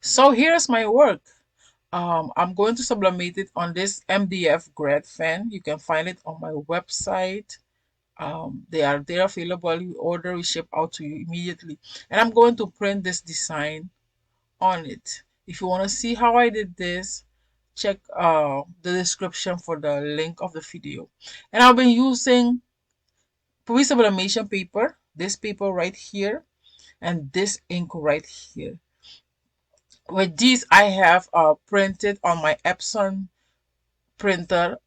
So here's my work. I'm going to sublimate it on this MDF Grad fan. You can find it on my website. They're available. You order, we ship out to you immediately. And I'm going to print this design on it. If you want to see how I did this, check the description for the link of the video. And I've been using Poui sublimation paper, this paper right here, and this ink right here. With these, I have printed on my Epson printer.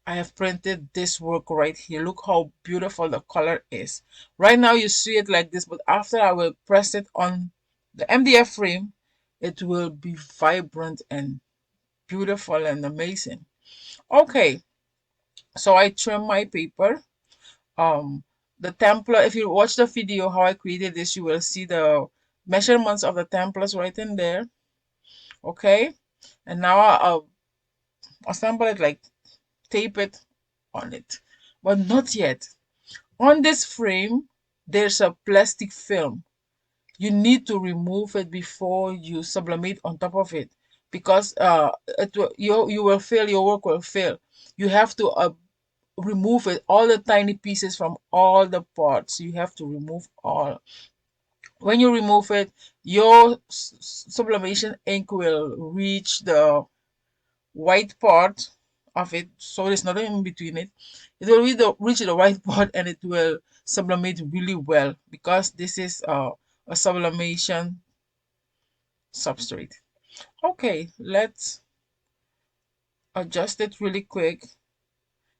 I have printed this work right here. Look how beautiful the color is. Right now you see it like this, but after I will press it on the MDF frame, it will be vibrant and beautiful and amazing. Okay, so I trim my paper. The template, if you watch the video how I created this, you will see the measurements of the templates right in there. Okay, and now I'll assemble it, like tape it on it, but not yet. On this frame there's a plastic film. You need to remove it before you sublimate on top of it, because you will fail, your work will fail. You have to remove it, all the tiny pieces from all the parts. You have to remove all. When you remove it, your sublimation ink will reach the white part of it, so there's nothing in between it. It will reach the white part and it will sublimate really well, because this is a sublimation substrate. Okay, let's adjust it really quick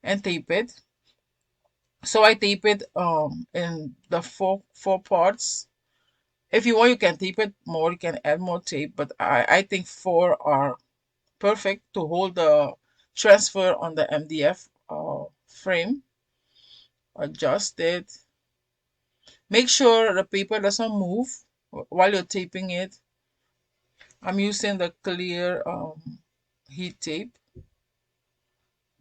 and tape it. So I tape it in the four parts. If you want, you can tape it more, you can add more tape, but I think four are perfect to hold the transfer on the MDF frame. Adjust it. Make sure the paper doesn't move while you're taping it. I'm using the clear heat tape.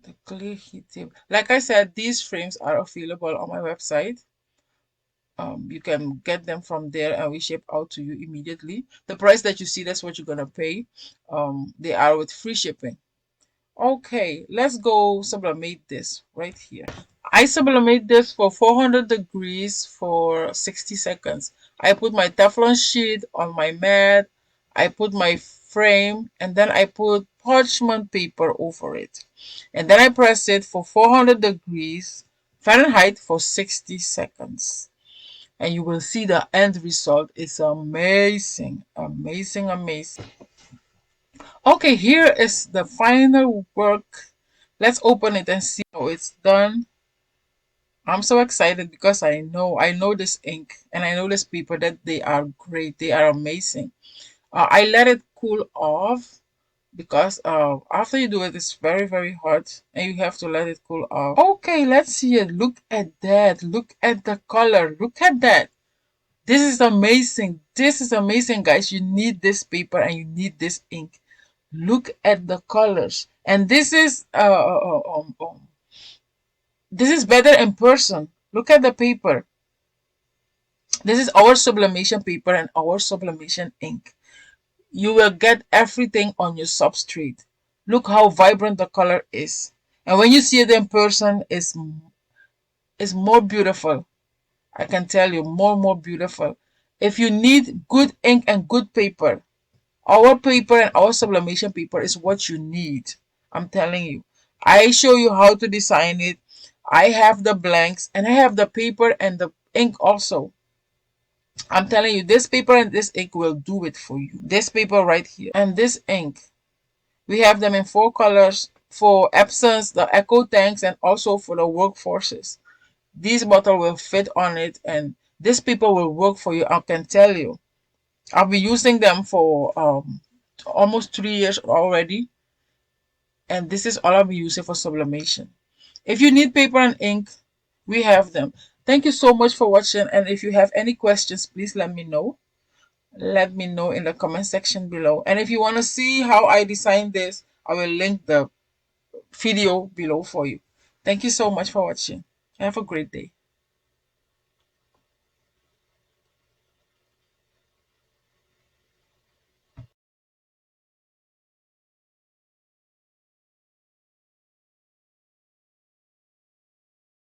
The clear heat tape. Like I said, these frames are available on my website. You can get them from there and we ship out to you immediately. The price that you see, that's what you're gonna pay. They are with free shipping. Okay, let's go sublimate this right here. I sublimate this for 400 degrees for 60 seconds. I put my Teflon sheet on my mat, I put my frame, and then I put parchment paper over it. And then I press it for 400 degrees Fahrenheit for 60 seconds. And you will see the end result is amazing, amazing, amazing. Okay, here is the final work. Let's open it and see how it's done. I'm so excited because I know this ink and I know this paper, that they are great. They are amazing. I let it cool off because after you do it, it's very hot and you have to let it cool off. Okay, let's see it. Look at that. Look at the color. Look at that. This is amazing. This is amazing, guys. You need this paper and you need this ink. Look at the colors. And this is better in person. Look at the paper. This is our sublimation paper and our sublimation ink. You will get everything on your substrate. Look how vibrant the color is. And when you see it in person, it's more beautiful. I can tell you, more beautiful. If you need good ink and good paper, our paper and our sublimation paper is what you need. I'm telling you. I show you how to design it. I have the blanks and I have the paper and the ink also. I'm telling you, this paper and this ink will do it for you. This paper right here and this ink. We have them in 4 colors for Epsons, the Echo tanks, and also for the workforces. This bottle will fit on it and this paper will work for you. I can tell you. I've been using them for almost 3 years already. And this is all I'll be using for sublimation. If you need paper and ink, we have them. Thank you so much for watching. And if you have any questions, please let me know. Let me know in the comment section below. And if you want to see how I designed this, I will link the video below for you. Thank you so much for watching. Have a great day.